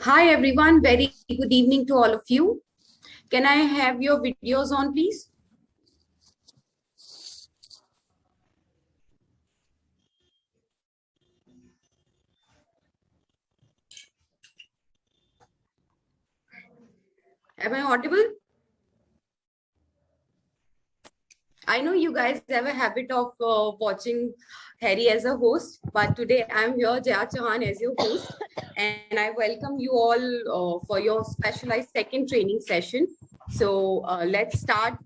Hi everyone, very good evening to all of you. Can I have your videos on, please? Am I audible? I know you guys have a habit of watching Harry as a host, but today I'm here, Jaya Chauhan, as your host, and I welcome you all for your specialized second training session. So let's start.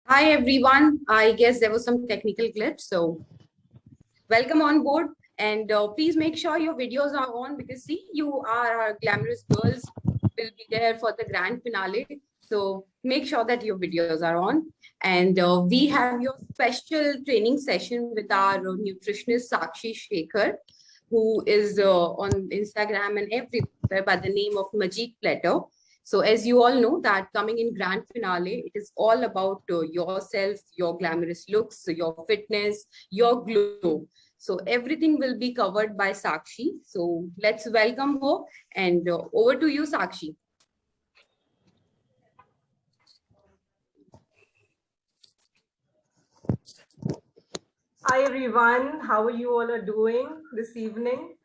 Hi everyone. I guess there was some technical glitch, so welcome on board. And please make sure your videos are on because see, you are our glamorous girls will be there for the grand finale. So make sure that your videos are on. And we have your special training session with our nutritionist Sakshi Shekhar, who is on Instagram and everywhere by the name of Majid Platter. So as you all know that coming in grand finale, it is all about yourself, your glamorous looks, your fitness, your glow. So everything will be covered by Sakshi. So let's welcome her and over to you, Sakshi. Hi everyone, how are you all are doing this evening?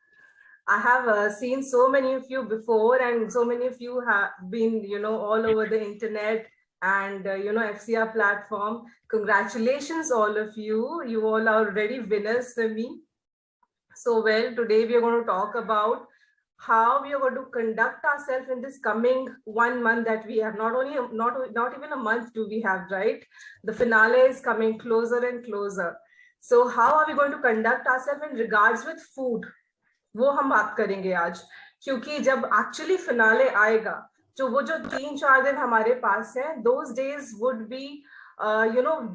I have seen so many of you before, and so many of you have been, all over the internet and FCR platform. Congratulations, all of you. You all are already winners for me. So well, today we are going to talk about how we are going to conduct ourselves in this coming 1 month that we have. Not even a month do we have, right? The finale is coming closer and closer. So how are we going to conduct ourselves in regards with food? वो हम बात करेंगे आज, क्योंकि जब actually finale आएगा, जो वो जो 3-4 दिन हमारे पास है, those days would be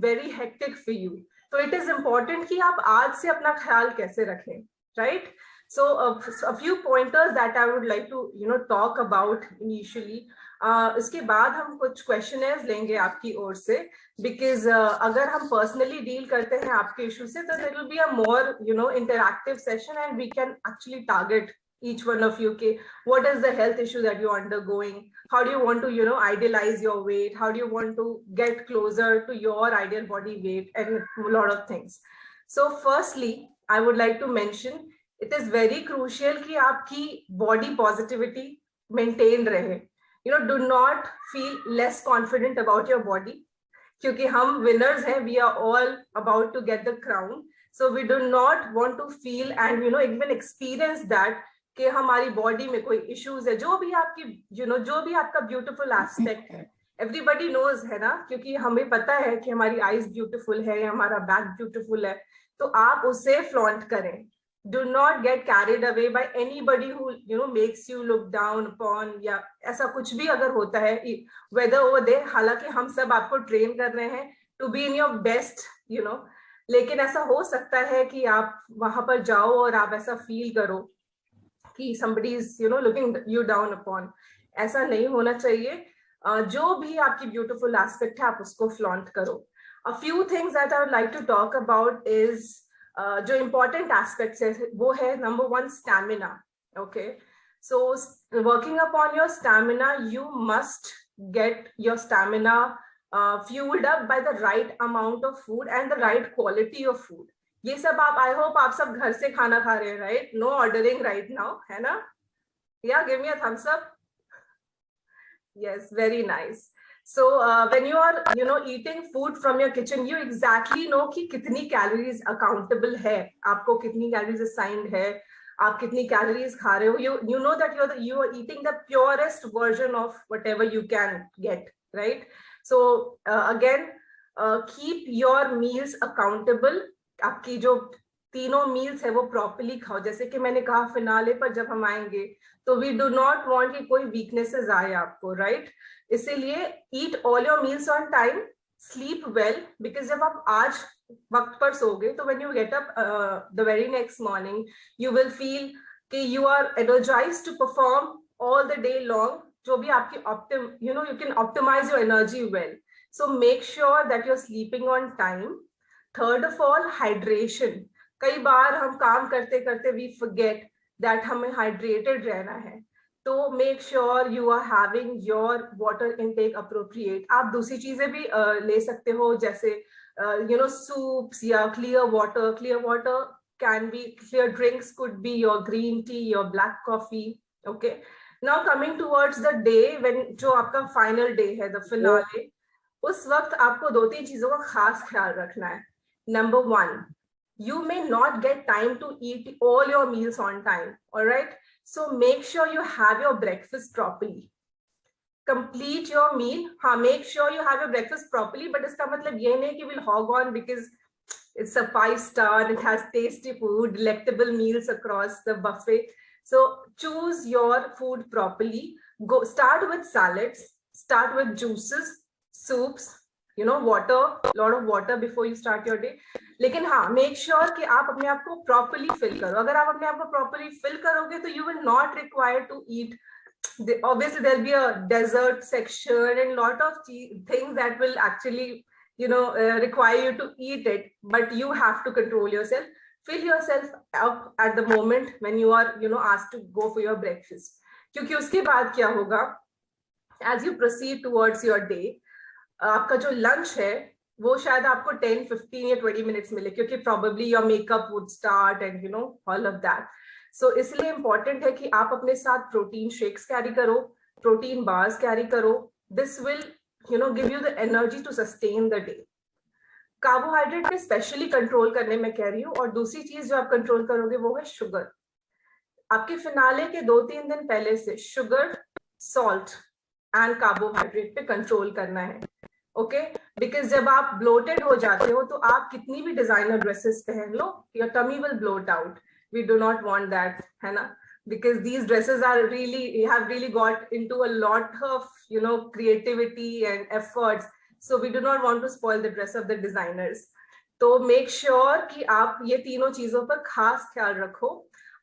very hectic for you. तो इट इज इम्पोर्टेंट कि आप आज से अपना ख्याल कैसे रखें, right? So a few pointers that I would like to talk about initially. इसके बाद हम कुछ क्वेश्चनर्स लेंगे आपकी ओर से, बिकॉज अगर हम पर्सनली डील करते हैं आपके इशू से, तो there will be a more interactive session and we can actually target each one of you. Okay, what is the health issue that you're undergoing? How do you want to idealize your weight? How do you want to get closer to your ideal body weight? And a lot of things. So firstly, I would like to mention, it is very crucial कि आपकी body positivity maintain रहे. Do not feel less confident about your body, क्योंकि हम winners हैं, we are all about to get the crown. So we do not want to feel and even experience that कि हमारी body में कोई issues है. जो भी आपकी जो भी आपका ब्यूटीफुल एस्पेक्ट है, एवरीबडी नोज है ना, क्योंकि हमें पता है कि हमारी आईज ब्यूटीफुल है या हमारा बैक ब्यूटीफुल है, तो आप उसे फ्लॉन्ट करें. Do not get carried away by anybody who makes you look down upon, या ऐसा कुछ भी अगर होता है वेदर ओवर देयर. हालांकि हम सब आपको ट्रेन कर रहे हैं to be in your best, लेकिन ऐसा हो सकता है कि आप वहां पर जाओ और आप ऐसा फील करो कि somebody is looking you down upon. ऐसा नहीं होना चाहिए. जो भी आपकी beautiful aspect है, आप उसको flaunt करो. A few things that I would like to talk about is जो important aspects है वो है number 1, stamina. Okay, so working upon your stamina, you must get your stamina fueled up by the right amount of food and the right quality of food. ये सब आप, I hope आप सब घर से खाना खा रहे हैं, right? No ordering right now, है ना? या give me a thumbs up. Yes, very nice. So when you are eating food from your kitchen, you exactly know कि कितनी कैलोरीज अकाउंटेबल है, आपको कितनी कैलोरीज असाइंड है, आप कितनी कैलोरीज खा रहे हो. you know that you are eating the purest version of whatever you can get, right? So again, keep your meals accountable. आपकी जो तीनों मील्स है वो प्रॉपर्ली खाओ. जैसे कि मैंने कहा, फिनाले पर जब हम आएंगे तो वी डू नॉट वांट कि कोई वीकनेसेस आए आपको, राइट? इसीलिए eat all your meals on time, sleep well, because जब आप आज वक्त पर सोगे तो when you get up the very next morning, you will feel कि you are energized to perform all the day long, जो भी आपकी you can optimize your energy well. So make sure that you're sleeping on time. Third of all, hydration. कई बार हम काम करते करते we forget that हमें hydrated रहना है. तो make sure you are having your water intake appropriate. आप दूसरी चीजें भी ले सकते हो, जैसे soups या clear water. Clear water can be, clear drinks could be your green tea, your black coffee. Okay. Now coming towards the day when जो आपका final day है, the finale, उस वक्त आपको 2-3 चीजों का खास ख्याल रखना है. Number 1, you may not get time to eat all your meals on time. All right. So make sure you have your breakfast properly. Complete your meal. Make sure you have your breakfast properly, but इसका मतलब ये नहीं कि we'll hog on because it's a 5-star and it has tasty food, delectable meals across the buffet. So choose your food properly. Go start with salads, start with juices, soups, water, a lot of water before you start your day. लेकिन हाँ, make sure कि आप अपने आप को properly fill करो. अगर आप अपने आप को properly fill करोगे तो you will not require to eat. Obviously there'll be a dessert section and lot of things that will actually require you to eat it, but you have to control yourself. Fill yourself up at the moment when you are asked to go for your breakfast. क्योंकि उसके बाद क्या होगा, as you proceed towards your day, आपका जो lunch है वो शायद आपको 10, 15 या 20 minutes मिले, क्योंकि probably your makeup would start and all of that. So इसलिए important है कि आप अपने साथ protein shakes carry करो, protein bars carry करो. This will give you the energy to sustain the day. Carbohydrate पे स्पेशली कंट्रोल करने में कह रही हूँ. और दूसरी चीज जो आप कंट्रोल करोगे वो है शुगर. आपके फिनाले के 2-3 दिन पहले से शुगर, सॉल्ट एंड कार्बोहाइड्रेट पे कंट्रोल करना है. ओके, बिकॉज जब आप ब्लोटेड हो जाते हो तो आप कितनी भी डिजाइनर ड्रेसेस पहन लो, your tummy will bloat out. We do not want that, है ना, because these dresses are have really got into a lot of creativity and efforts, so we do not want to spoil the dress of the designers. तो make sure कि आप ये तीनों चीजों पर खास ख्याल रखो.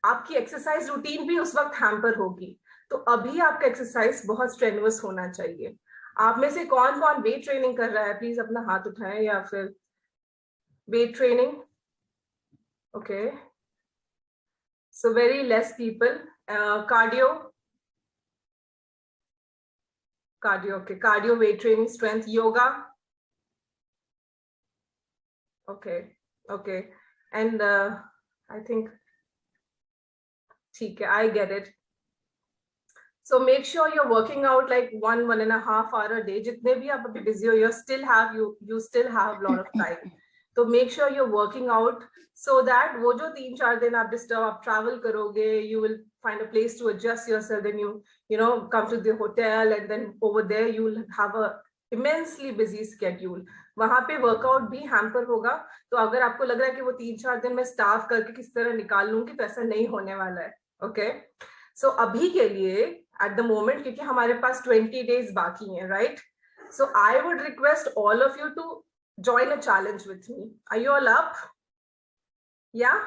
आपकी एक्सरसाइज रूटीन भी उस वक्त हैम्पर होगी, तो अभी आपका एक्सरसाइज बहुत स्ट्रेनुअस होना चाहिए. आप में से कौन कौन वेट ट्रेनिंग कर रहा है, प्लीज अपना हाथ उठाएं. या फिर weight training, okay, so very less people. Cardio, okay, cardio, weight training, strength, yoga, okay, and I think ठीक है, I get it. So make sure you're working out like 1.5 hour a day. जितने भी आप अभी busy हो, you still have a lot of time. तो make sure you're working out so that वो जो 3-4 दिन आप travel करोगे, you will find a place to adjust yourself. Then you come to the hotel, and then over there you will have a immensely busy schedule. वहां पे workout भी hamper होगा. तो अगर आपको लग रहा है कि वो 3-4 दिन में staff करके किस तरह निकाल लूंगी, तो ऐसा नहीं होने वाला है. Okay, so अभी के लिए at the moment, क्योंकि हमारे पास 20 days बाकी हैं, right? So I would request all of you to join a challenge with me. Are you all up? Yeah?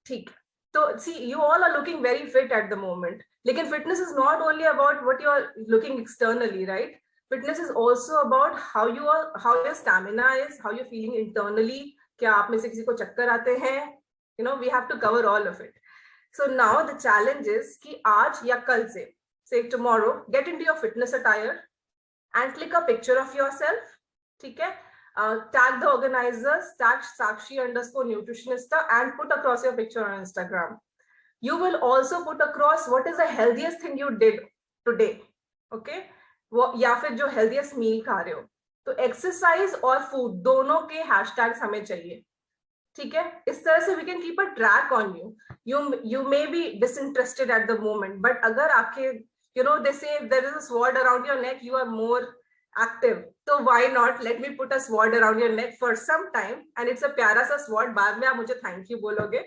ठीक. So see, you all are looking very fit at the moment. Lekin fitness is not only about what you are looking externally, right? Fitness is also about how your stamina is, how you're feeling internally. क्या आप में से किसी को चक्कर आते हैं? We have to cover all of it. So now the challenge is कि आज या कल से, say tomorrow, get into your fitness attire and click a picture of yourself. ठीक है, tag the organizers, tag Sakshi_nutritionista, and put across your picture on Instagram. You will also put across what is the healthiest thing you did today. Okay, वो या फिर जो healthiest meal खा रहे हो. तो exercise और food दोनों के hashtags हमें चाहिए. ठीक है, इस तरह से we can keep a track on you. You may be disinterested at the moment, but अगर आपके they say there is a sword around your neck, you are more active. So why not let me put a sword around your neck for some time, and it's a प्यारा सा sword. बाद में आप मुझे thank you बोलोगे.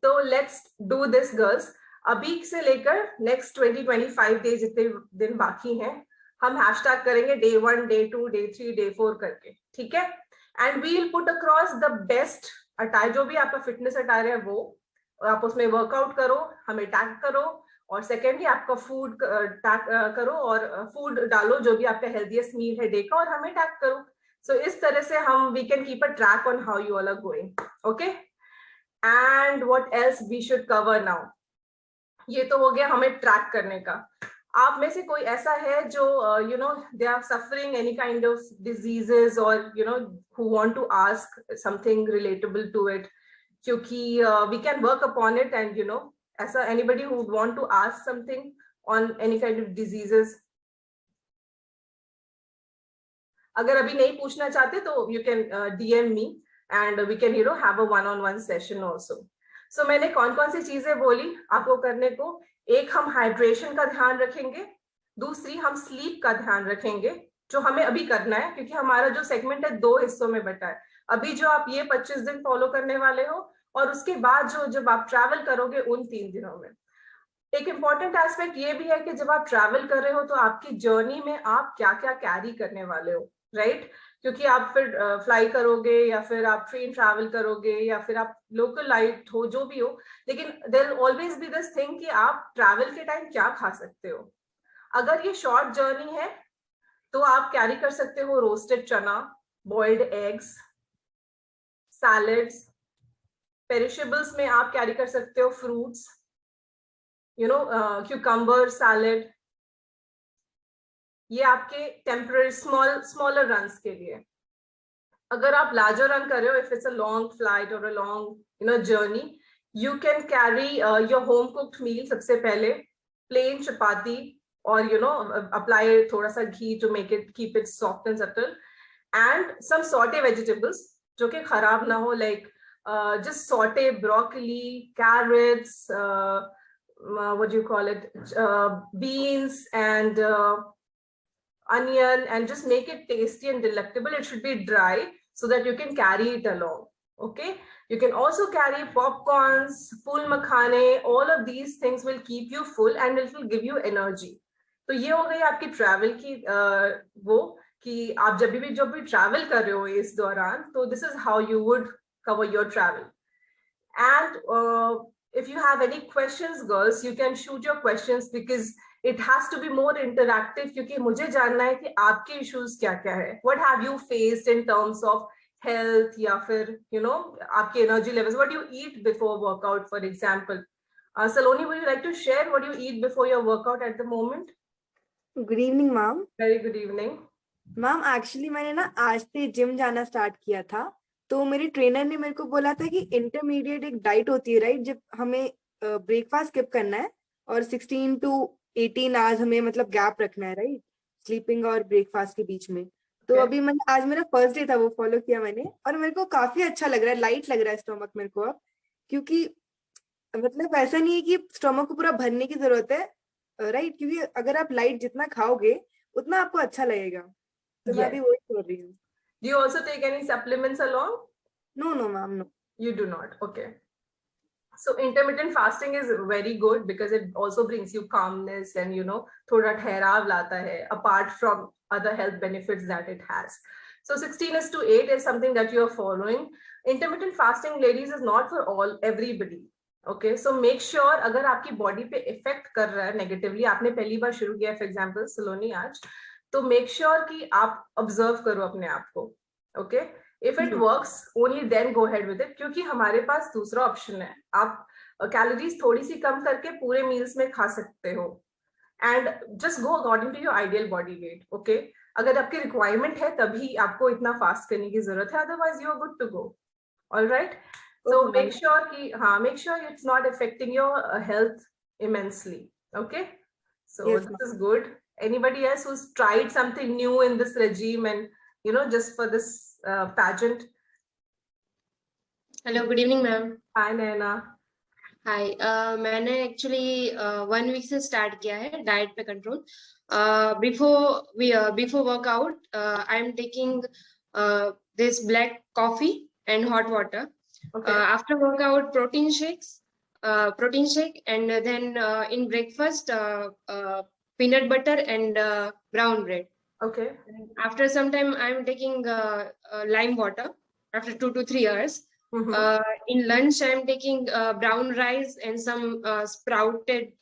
तो let's do this, girls. अभी से लेकर next 20-25 days जितने दिन बाकी हैं, हम hashtag करेंगे day 1, day 2, day 3, day 4 करके. ठीक है, and we'll put across the best attire, जो भी आपका fitness attire है वो, आप उसमें वर्कआउट करो, हमें टैग करो, और सेकेंडली आपका फूड टैग करो और फूड डालो जो भी आपका हेल्दीएस्ट मील है डे का, और हमें टैग करो. सो इस तरह से हम we can keep a track on how you all are going. Okay, and what else we should cover now. ये तो हो गया हमें ट्रैक करने का. आप में से कोई ऐसा है जो you know they are suffering any kind of diseases, और you know who want to ask something relatable to it, क्योंकि we can work upon it, and you know ऐसा anybody who would want to ask something on any kind of diseases. अगर अभी नहीं पूछना चाहते तो you can DM me and we can you know have a one on one session also. So मैंने कौन कौन सी चीजें बोली आपको करने को. एक, हम हाइड्रेशन का ध्यान रखेंगे. दूसरी, हम स्लीप का ध्यान रखेंगे, जो हमें अभी करना है, क्योंकि हमारा जो सेगमेंट है 2 हिस्सों में बटा है. अभी जो आप ये 25 दिन फॉलो करने वाले हो, और उसके बाद जो जब आप ट्रैवल करोगे उन 3 दिनों में. एक इंपॉर्टेंट एस्पेक्ट ये भी है कि जब आप ट्रैवल कर रहे हो तो आपकी जर्नी में आप क्या क्या कैरी करने वाले हो, राइट? क्योंकि आप फिर फ्लाई करोगे, या फिर आप ट्रेन ट्रैवल करोगे, या फिर आप लोकल लाइट हो, जो भी हो, लेकिन there always be this thing कि आप ट्रैवल के टाइम क्या खा सकते हो. अगर ये शॉर्ट जर्नी है तो आप कैरी कर सकते हो रोस्टेड चना, बॉइल्ड एग्स, सैलड्स. पेरिशेबल्स में आप कैरी कर सकते हो fruits, you know cucumber salad. ये आपके टेम्पररी स्मॉलर रन्स के लिए. अगर आप लार्जर रन कर रहे हो, if it's a long flight और a long journey, you can carry your home cooked meal. सबसे पहले प्लेन चपाती, और अप्लाई थोड़ा सा घी to make it keep it soft and subtle, and some saute vegetables जो कि खराब ना हो, like just saute broccoli, carrots, what do you call it, beans and onion, and just make it tasty and delectable. It should be dry so that you can carry it along. Okay, you can also carry popcorns, फूल मखाने. All of these things will keep you full and it will give you energy. तो ये हो गई आपकी travel की वो, कि आप जब भी ट्रैवल कर रहे हो इस दौरान, तो this is how you would cover your travel. And if you have any questions, girls, you can shoot your questions, because it has to be more interactive, क्योंकि मुझे जानना है कि आपके issues क्या क्या है. What have you faced in terms of health, या फिर आपके energy levels, what do you eat before workout, for example. Saloni, would you like to share what you eat before your workout at the moment? Good evening ma'am. Very good evening. Ma'am actually मैंने ना आज से gym जाना start किया था, तो मेरे trainer ने मेरे को बोला था कि इंटरमीडिएट एक डाइट होती है, राइट, जब हमें ब्रेकफास्ट स्किप करना है और 16 to 18 आवर्स हमें मतलब गैप रखना है, राइट, स्लीपिंग और ब्रेकफास्ट के बीच में. तो अभी मैंने आज मेरा फर्स्ट डे था, वो फॉलो किया मैंने, और मेरे को काफी अच्छा लग रहा है, लाइट लग रहा है स्टोमक मेरे को अब, क्योंकि मतलब ऐसा नहीं है कि स्टोमक को पूरा भरने की जरूरत है, राइट, क्योंकि अगर आप लाइट जितना खाओगे उतना आपको अच्छा लगेगा. तो मैं अभी वही कर रही हूँ. Do you also take any supplements along? No, ma'am, no. You do not. Okay. So intermittent fasting is very good because it also brings you calmness and thoda ठहराव लाता है, apart from other health benefits that it has. So 16:8 is something that you are following. Intermittent fasting, ladies, is not for everybody. Okay, so make sure अगर आपकी body पे effect कर रहा है negatively, आपने पहली बार शुरू किया, for example, सलोनी आज, तो make sure कि आप observe करो अपने आप को. Okay, if it works, only then go ahead with it, क्योंकि हमारे पास दूसरा ऑप्शन है. आप कैलोरीज थोड़ी सी कम करके पूरे मील्स में खा सकते हो, and just go according to your ideal body weight. Okay, अगर आपकी रिक्वायरमेंट है तभी आपको इतना फास्ट करने की जरूरत है, otherwise you are good to go. Alright, so make sure कि make sure it's not affecting your health immensely. Okay, so yes, this is good. Anybody else who's tried something new in this regime and just for this pageant? Hello, good evening, ma'am. Hi, Naina. Hi. मैंने actually 1 week से start किया है diet पे control. Before workout, I'm taking this black coffee and hot water. Okay. After workout, protein shake, and then in breakfast, peanut butter and brown bread. Okay. And after some time, I'm taking lime water after 2 to 3 hours. In lunch, I'm taking brown rice and some sprouted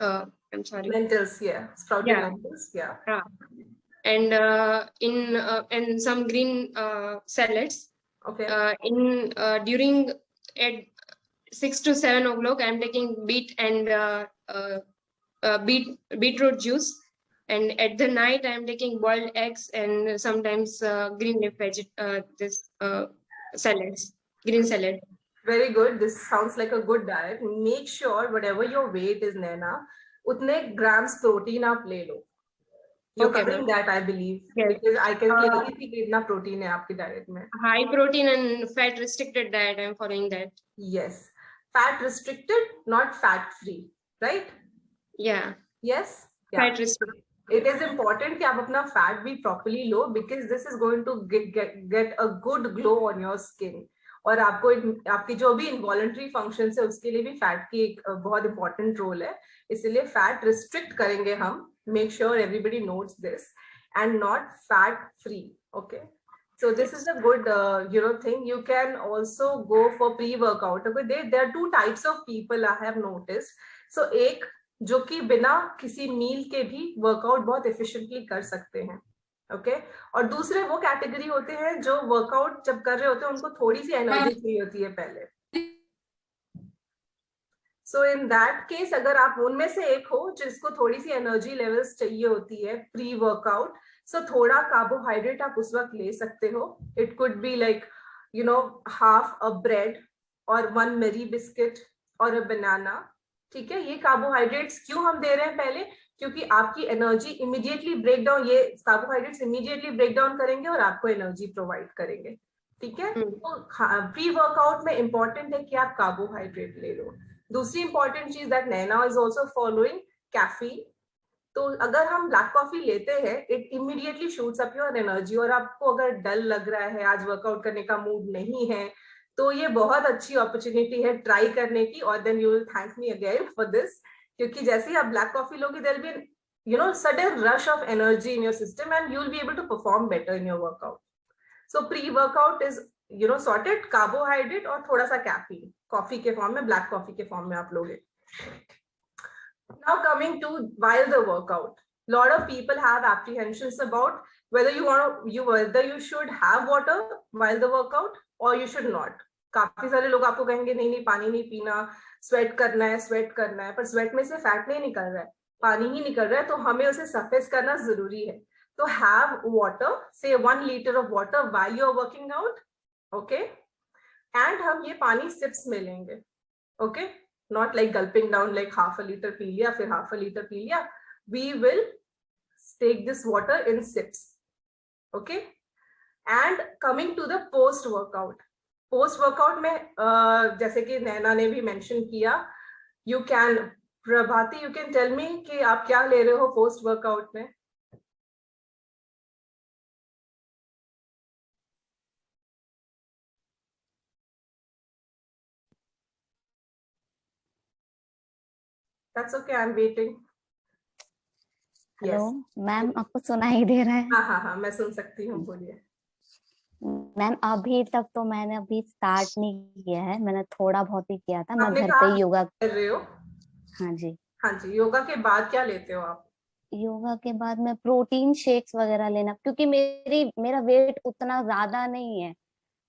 I'm sorry. Lentils, yeah, sprouted Yeah. lentils, yeah. And and some green salads. Okay. During at 6 to 7 o'clock, I'm taking beet and beetroot juice. And at the night, I'm taking boiled eggs and sometimes green leaf salads, green salad. Very good. This sounds like a good diet. Make sure whatever your weight is, Naina, utne grams protein आप ले लो. You're Okay, covering that, I believe, Yes. because I can clearly see कितना protein है आपकी diet में. High protein and fat restricted diet, I'm following that. Yes, fat restricted, not fat free, right? Yeah, Yes. Yeah. fat restricted. It is important कि आप अपना fat भी properly low, because this is going to get a good glow on your skin. और आपको आपकी जो भी involuntary functions है उसके लिए भी fat की एक बहुत important role है. इसलिए fat restrict करेंगे हम. Make sure everybody notes this, and not fat free. Okay. So this is a good thing. You can also go for pre-workout. Okay, there are two types of people I have noticed. So एक जो कि बिना किसी मील के भी workout बहुत efficiently कर सकते हैं. ओके. और दूसरे वो कैटेगरी होते हैं जो वर्कआउट जब कर रहे होते हैं उनको थोड़ी सी एनर्जी चाहिए होती है पहले. सो इन दैट केस अगर आप उनमें से एक हो जिसको थोड़ी सी एनर्जी लेवल्स चाहिए होती है प्री वर्कआउट, सो थोड़ा कार्बोहाइड्रेट आप उस वक्त ले सकते हो. It could be like half a bread और 1 मेरी बिस्किट और अ बनाना. ठीक है. ये कार्बोहाइड्रेट्स क्यों हम दे रहे हैं पहले, क्योंकि आपकी एनर्जी इमीडिएटली ब्रेक डाउन, ये कार्बोहाइड्रेट्स इमीडिएटली ब्रेक डाउन करेंगे और आपको एनर्जी प्रोवाइड करेंगे. ठीक है. तो प्री वर्कआउट में इंपॉर्टेंट है कि आप कार्बोहाइड्रेट ले लो. दूसरी इंपॉर्टेंट चीज that Naina is also following, caffeine. तो अगर हम ब्लैक कॉफी लेते हैं, it immediately shoots up your energy. और आपको अगर डल लग रहा है, आज वर्कआउट करने का मूड नहीं है, तो ये बहुत अच्छी अपॉर्चुनिटी है ट्राई करने की. और then you will thank me again for this, क्योंकि जैसे ही आप ब्लैक कॉफी लोगे, there will be sudden rush of energy in your system and you will be able to perform better in your workout. So pre workout is sorted carbohydrate और थोड़ा सा caffeine, coffee के form में, black coffee के form में आप लोगे. Now coming to while the workout, lot of people have apprehensions about whether you should have water while the workout or you should not. काफी सारे लोग आपको कहेंगे नहीं पानी नहीं पीना, स्वेट करना है, पर स्वेट में से फैट नहीं निकल रहा है, पानी ही निकल रहा है, तो हमें उसे सफेद करना जरूरी है. तो have water, say 1 liter of water while you are working out. Okay. And हम ये पानी sips में लेंगे. Okay. Not like gulping down like half a liter P लिया फिर half a liter पी लिया. We will take this water in sips. Okay. And coming to the post workout. Post workout में जैसे कि नैना ने भी mention किया, you can, Prabhati, you can tell me कि आप क्या ले रहे हो post workout में. That's okay, I'm waiting. Hello ma'am, आपको सुनाई दे रहा है? हाँ, मैं सुन सकती हूँ, बोलिए. मैम अभी तक तो मैंने अभी स्टार्ट नहीं किया है, मैंने थोड़ा बहुत ही किया था. मैं आपने घर कहा पे योगा कर रहे हो? हाँ जी. हाँ जी. योगा के बाद क्या लेते हो आप? योगा के बाद मैं प्रोटीन शेक्स वगैरह लेना, क्योंकि मेरा वेट उतना ज्यादा नहीं है.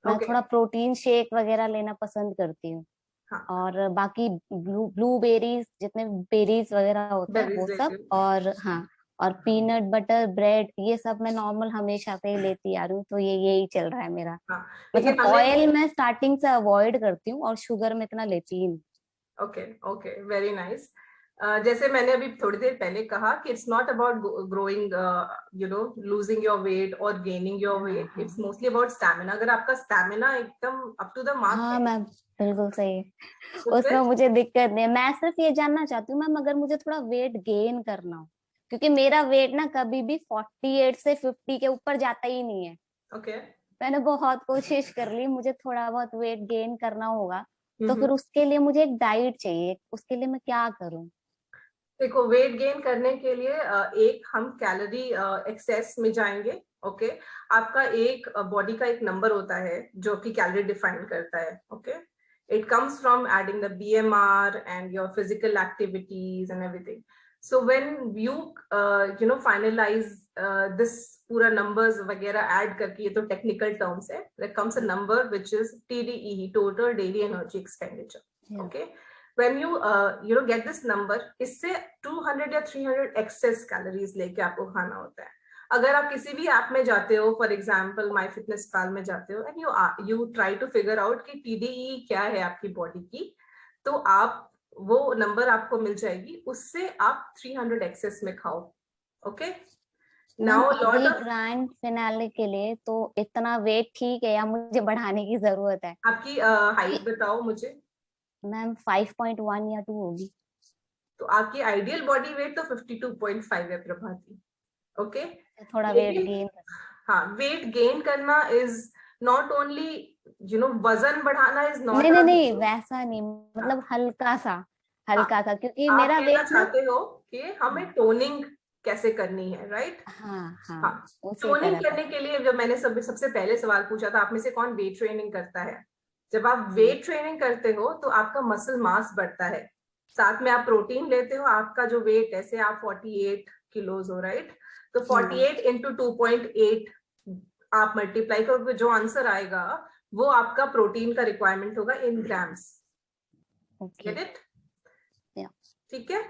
मैं थोड़ा प्रोटीन शेक वगैरह लेना पसंद करती हूँ. हाँ. और बाकी ब्लूबेरीज, जितने बेरीज वगैरह होते हैं वो सब, और हाँ, और पीनट बटर ब्रेड, ये सब मैं नॉर्मल हमेशा से ही लेती आ रही हूँ. तो यही चल रहा है मेरा. मतलब ऑयल मैं स्टार्टिंग से अवॉइड करती हूँ और शुगर में इतना लेती ही नहीं. Okay, very nice. जैसे मैंने अभी थोड़ी देर पहले कहा कि it's not about growing, losing your weight और gaining your weight. It's mostly about stamina. अगर आपका स्टैमिना एकदम अप टू द मार्क, हाँ मैम बिल्कुल सही, उसमें मुझे दिक्कत नहीं है. मैं सिर्फ ये जानना चाहती हूँ मैम, अगर मुझे थोड़ा वेट गेन करना हो, क्योंकि मेरा वेट ना कभी भी 48 से 50 के ऊपर जाता ही नहीं है. मैंने बहुत कोशिश कर ली, मुझे थोड़ा बहुत वेट गेन करना होगा, तो फिर उसके लिए मुझे एक डाइट चाहिए. उसके लिए मैं क्या करूँ? देखो, वेट गेन करने के लिए एक हम कैलोरी एक्सेस में जाएंगे. ओके आपका एक बॉडी का एक नंबर होता है जो कि कैलोरी डिफाइन करता है. Okay it comes from adding the BMR and your physical activities and everything. So when you finalize this पूरा numbers वगैरह add करके, ये तो technical terms है, there comes a number which is TDEE, total daily energy expenditure. Okay when you get this number, इससे 200 या 300 excess calories लेके आपको खाना होता है. अगर आप किसी भी ऐप में जाते हो, for example my fitness pal में जाते हो and you try to figure out कि TDE क्या है आपकी बॉडी की, तो आप वो नंबर आपको मिल जाएगी, उससे आप 300 एक्सेस में खाओ. Okay now lot of grand finale के लिए तो इतना वेट ठीक है या मुझे बढ़ाने की जरूरत है? आपकी हाइट बताओ मुझे. मैम 5.1 या 2 होगी. तो आपकी आइडियल बॉडी वेट तो 52.5 है प्रभाती. ओके थोड़ा वेट गेन. हाँ वेट गेन करना इज नॉट ओनली वजन बढ़ाना इज नॉट. नहीं वैसा नहीं, मतलब हल्का सा क्योंकि मेरा वेट चाहते हो कि हमें टोनिंग कैसे करनी है, राइट? हाँ. टोनिंग करने के लिए जो मैंने सबसे पहले सवाल पूछा था, आप में से कौन वेट ट्रेनिंग करता है? जब आप वेट ट्रेनिंग करते हो तो आपका मसल मास बढ़ता है, साथ में आप प्रोटीन लेते हो, आपका जो वेट है, से आप 48 किलोज हो, राइट? तो 48 into 2.8 आप मल्टीप्लाई करोगे, जो आंसर आएगा वो आपका प्रोटीन का रिक्वायरमेंट होगा इन ग्राम्स. Get it? ठीक है,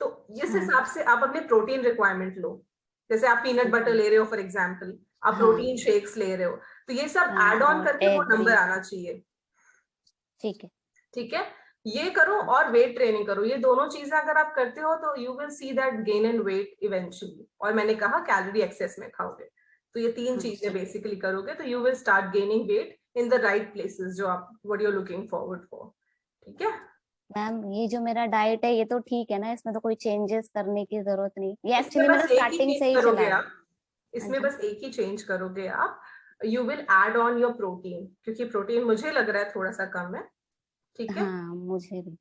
तो इस हिसाब से आप अपने प्रोटीन रिक्वायरमेंट लो. जैसे आप पीनट बटर ले रहे हो फॉर एग्जांपल, आप प्रोटीन शेक्स ले रहे हो, तो ये सब ऐड ऑन करके वो नंबर आना चाहिए. ठीक है, ये करो और वेट ट्रेनिंग करो. ये दोनों चीजें अगर आप करते हो तो you will see that gain in weight eventually. और मैंने कहा कैलोरी एक्सेस में खाओगे, तो ये 3 चीजें बेसिकली करोगे तो you will start gaining weight in the right places जो आप what you are looking forward for. ठीक है मैम, ये जो मेरा डाइट है ये तो ठीक है ना, इसमें तो कोई चेंजेस करने की जरूरत नहीं. ये एक्चुअली मेरा स्टार्टिंग से ही चला है. इसमें बस एक ही चेंज करोगे आप, you will add on your protein, क्योंकि प्रोटीन मुझे लग रहा है थोड़ा सा कम है. ठीक है, हाँ मुझे भी.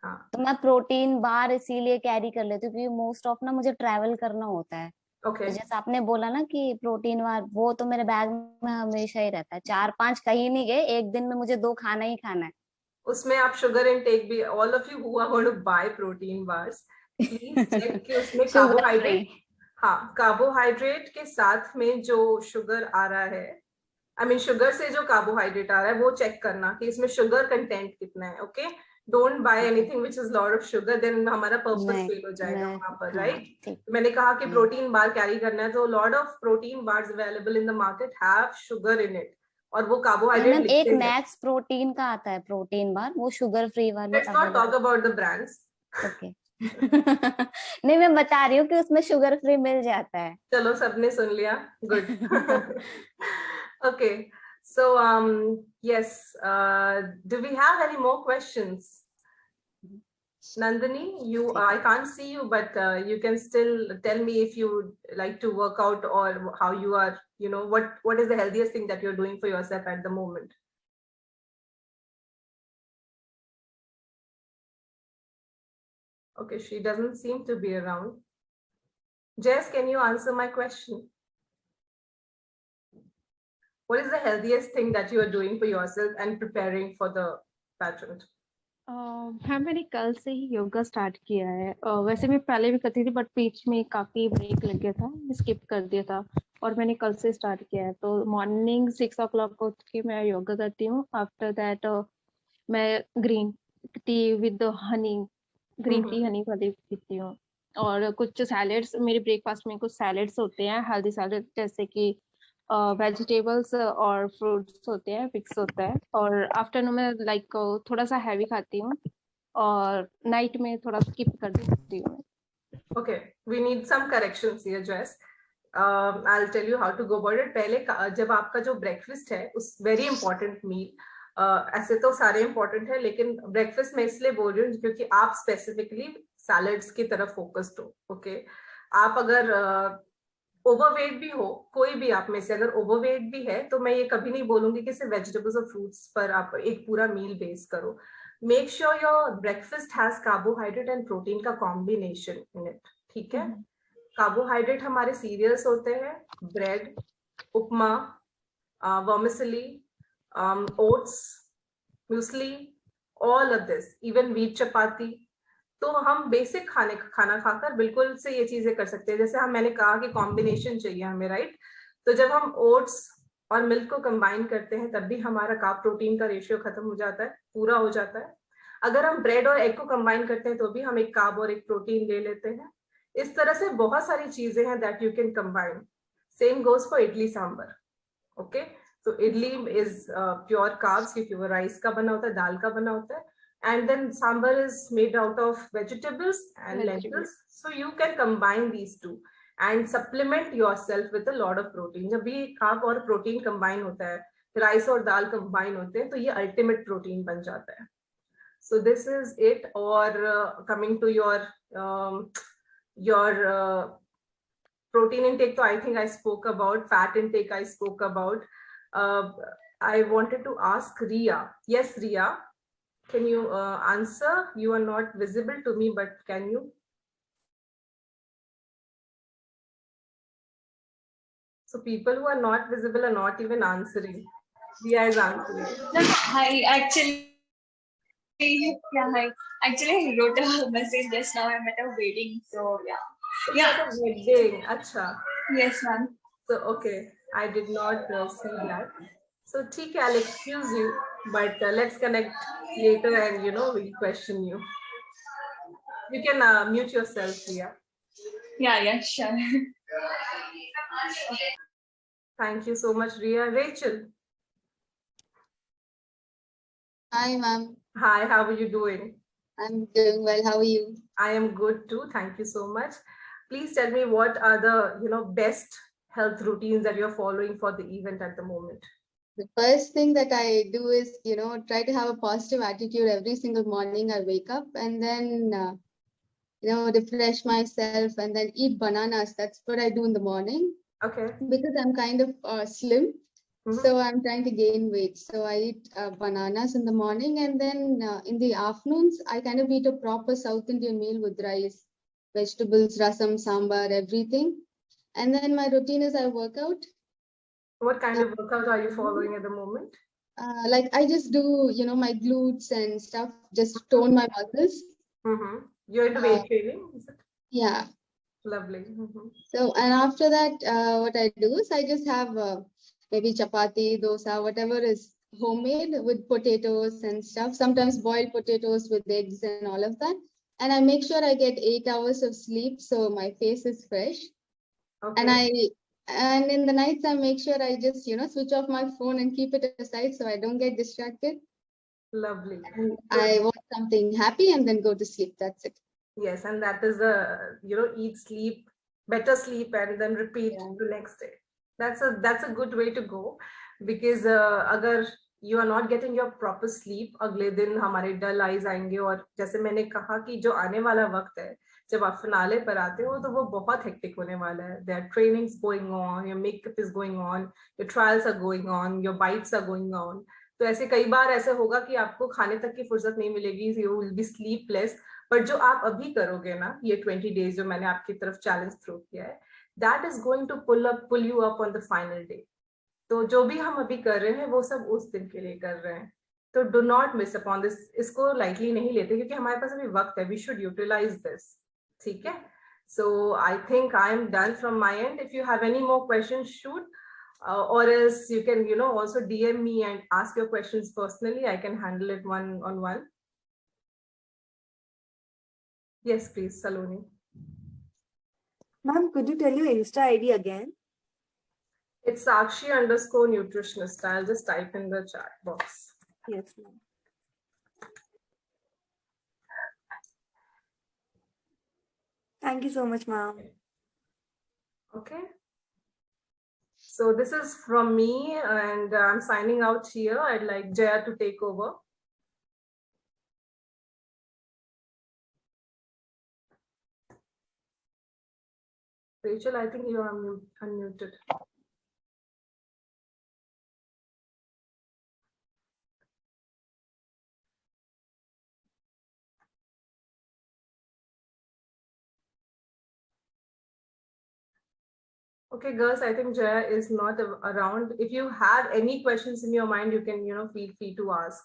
हाँ तो मैं प्रोटीन बार इसीलिए कैरी कर लेती हूँ क्योंकि मोस्ट ऑफ ना मुझे ट्रैवल करना होता है. ओके तो जैसे आपने बोला ना कि प्रोटीन बार, वो तो मेरे बैग में हमेशा ही रहता है. 4-5 कहीं नहीं गए, एक दिन में मुझे 2 खाना ही खाना है. उसमें आप शुगर इनटेक भी, all of you who are going to buy protein bars, please check कि उसमें कार्बोहाइड्रेट, हाँ कार्बोहाइड्रेट के साथ में जो शुगर आ रहा है, आई मीन शुगर से जो कार्बोहाइड्रेट आ रहा है वो चेक करना कि इसमें शुगर कंटेंट कितना है. Okay don't buy anything which is lot of sugar, then हमारा पर्पस फेल हो जाएगा वहां पर, राइट? मैंने कहा कि प्रोटीन बार कैरी करना है, तो lot of protein bars available in the market have sugar in it, और वो कार्बोहाइड्रेट लिखते हैं. एक मैक्स प्रोटीन का आता है प्रोटीन बार, वो शुगर फ्री वाले. Let's not talk about the brands. Okay नहीं, मैं बता रही हूँ कि उसमें शुगर फ्री मिल जाता है. चलो सबने सुन लिया, good. Okay so yes, do we have any more questions? Nandini, I can't see you, but you can still tell me if you like to work out or how you are, what is the healthiest thing that you're doing for yourself at the moment? Okay, she doesn't seem to be around. Jess, can you answer my question? What is the healthiest thing that you are doing for yourself and preparing for the pageant? मैंने कल से ही yoga start किया है. वैसे मैं पहले भी करती थी, बट बीच में काफी ब्रेक लग गया था, स्किप कर दिया था, और मैंने कल से स्टार्ट किया है. तो मॉर्निंग 6 o'clock उठ के मैं योगा करती हूँ. आफ्टर दैट मैं green tea with Honey, green tea Honey वाली पीती हूँ. और कुछ सैलेड्स, मेरे ब्रेकफास्ट में कुछ सैलेड्स होते हैं, हेल्दी सैलेड, जैसे कि वेजिटेबल्स और फ्रूट्स होते हैं, मिक्स होता है. और आफ्टरनून में लाइक थोड़ा सा हैवी खाती हूँ, और नाइट में थोड़ा स्किप कर देती हूँ. Okay, we need some corrections here, Jess. I'll tell you how to go about it. पहले जब आपका जो ब्रेकफास्ट है, उस वेरी इंपॉर्टेंट मील, ऐसे तो सारे इंपॉर्टेंट है, लेकिन ब्रेकफास्ट में इसलिए बोल रही हूँ क्योंकि आप स्पेसिफिकली सैलड्स की तरफ फोकस्ड हो. ओके, आप अगर ओवरवेट भी हो, कोई भी आप में से अगर ओवरवेट भी है, तो मैं ये कभी नहीं बोलूंगी कि सिर्फ वेजिटेबल्स और फ्रूट्स पर आप एक पूरा मील बेस करो. Make sure your breakfast has carbohydrate and protein का कॉम्बिनेशन इन इट. ठीक है, कार्बोहाइड्रेट हमारे सीरियल्स होते हैं, bread, upma, vermicelli, oats, muesli, all of this, even wheat chapati. तो हम बेसिक खाना खाकर बिल्कुल से ये चीजें कर सकते हैं. जैसे मैंने कहा कि कॉम्बिनेशन चाहिए हमें, राइट? तो जब हम ओट्स और मिल्क को कंबाइन करते हैं तब भी हमारा कार्ब प्रोटीन का रेशियो खत्म हो जाता है, पूरा हो जाता है. अगर हम ब्रेड और एग को कंबाइन करते हैं तो भी हम एक कार्ब और एक प्रोटीन ले लेते हैं. इस तरह से बहुत सारी चीजें हैं that you can combine. Same goes for idli sambar. Okay, तो इडली इज प्योर कार्ब्स क्योंकि वो राइस का बना होता है, दाल का बना होता है. And then sambar is made out of vegetables and lentils. So you can combine these two and supplement yourself with a lot of protein. जब भी कार्ब और प्रोटीन कंबाइन होता है, राइस और दाल कंबाइन होते हैं, तो ये अल्टीमेट प्रोटीन बन जाता है. So this is it. Or coming to your protein intake, so I think I spoke about. Fat intake I spoke about. I wanted to ask Ria. Yes, Ria. Can you answer? You are not visible to me, but can you? So people who are not visible are not even answering. Ria is answering. No, hi. Actually, I wrote a message just now. I'm at a wedding, so yeah. It's at a wedding. Acha. Yes, ma'am. So okay, I did not see that. So ठीक है, I'll excuse you, but let's connect later and we'll question you. You can mute yourself, Ria. Yeah, sure. Thank you so much, Ria. Rachel. Hi, ma'am. Hi, how are you doing? I'm doing well. How are you? I am good too. Thank you so much. Please tell me what are the best health routines that you're following for the event at the moment. The first thing that I do is, try to have a positive attitude every single morning. I wake up and then, refresh myself and then eat bananas. That's what I do in the morning. Okay. Because I'm kind of slim. So I'm trying to gain weight. So I eat bananas in the morning, and then in the afternoons, I kind of eat a proper South Indian meal with rice, vegetables, rasam, sambar, everything. And then my routine is I work out. What kind of workout are you following at the moment? Like I just do, my glutes and stuff, just tone my muscles. You're into weight training, is it? Yeah. Lovely. So, and after that, what I do is I just have maybe chapati, dosa, whatever is homemade with potatoes and stuff. Sometimes boiled potatoes with eggs and all of that. And I make sure I get 8 hours of sleep so my face is fresh. Okay. And in the nights, I make sure I just, switch off my phone and keep it aside so I don't get distracted. Lovely. And I watch something happy and then go to sleep. That's it. Yes, and that is eat, sleep, better sleep, and then repeat the next day. That's a good way to go, because अगर you are not getting your proper sleep, अगले दिन हमारे dull eyes आएंगे. और जैसे मैंने कहा कि जो आने वाला वक्त है, जब आप फिनाले पर आते हो तो वो बहुत हेक्टिक होने वाला है. There are trainings going on, your makeup is going on, your trials are going on, your bites are going on. तो ऐसे कई बार ऐसे होगा कि आपको खाने तक की फुर्सत नहीं मिलेगी. You will be sleepless. But जो आप अभी करोगे ना, ये 20 डेज जो मैंने आपकी तरफ चैलेंज थ्रो किया है, that is going to pull you up on the final day. तो जो भी हम अभी कर रहे हैं वो सब उस दिन के लिए कर रहे हैं. तो do not miss upon this. इसको लाइटली नहीं लेते क्योंकि हमारे पास अभी वक्त है. We should utilize this. ठीक है. So I think I am done from my end. If you have any more question, shoot. Or else you can also DM me and ask your questions personally. I can handle it one on one. Yes, please, Saloni. Ma'am, could you tell your Insta ID again? It's Sakshi_nutritionist. I'll just type in the chat box. Yes, ma'am. Thank you so much, ma'am. Okay. So this is from me, and I'm signing out here. I'd like Jaya to take over. Rachel, I think you are unmuted. Okay, girls, I think Jaya is not around. If you have any questions in your mind, you can, feel free to ask.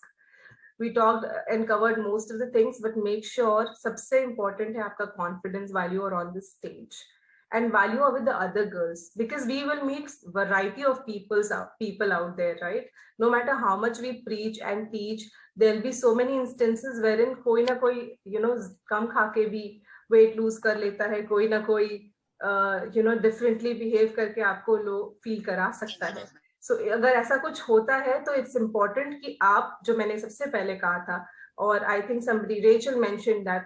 We talked and covered most of the things, but make sure सबसे important है आपका confidence while you are on this stage, and while you are with the other girls, because we will meet variety of people out there, right? No matter how much we preach and teach, there'll be so many instances wherein कोई ना कोई कम खा के भी weight lose कर लेता है, कोई ना कोई differently behave करके आपको लो feel करा सकता है. So, अगर ऐसा कुछ होता है तो इट्स इम्पोर्टेंट कि आप, जो मैंने सबसे पहले कहा था, और I think somebody Rachel mentioned that,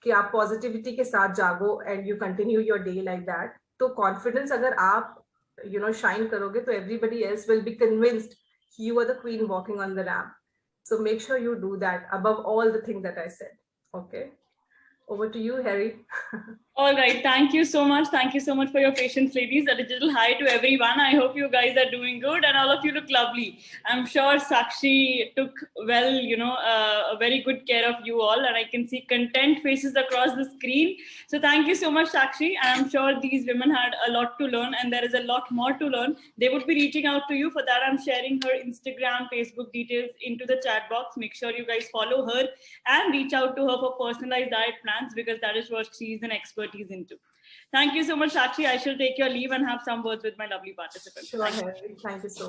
कि आप पॉजिटिविटी के साथ जागो and you continue your day like that. तो कॉन्फिडेंस अगर आप शाइन करोगे तो everybody else will be convinced you are the queen walking on the ramp. So make sure you do that above all the things that I said. Okay, over to you, Harry. All right, thank you so much. Thank you so much for your patience, ladies. A digital hi to everyone. I hope you guys are doing good and all of you look lovely. I'm sure Sakshi took a very good care of you all, and I can see content faces across the screen. So thank you so much, Sakshi. I'm sure these women had a lot to learn, and there is a lot more to learn. They would be reaching out to you. For that, I'm sharing her Instagram, Facebook details into the chat box. Make sure you guys follow her and reach out to her for personalized diet plans, because that is what she's an expert into. Thank you so much, Sakshi. I shall take your leave and have some words with my lovely participants. Sure, Harry. Thank you so much.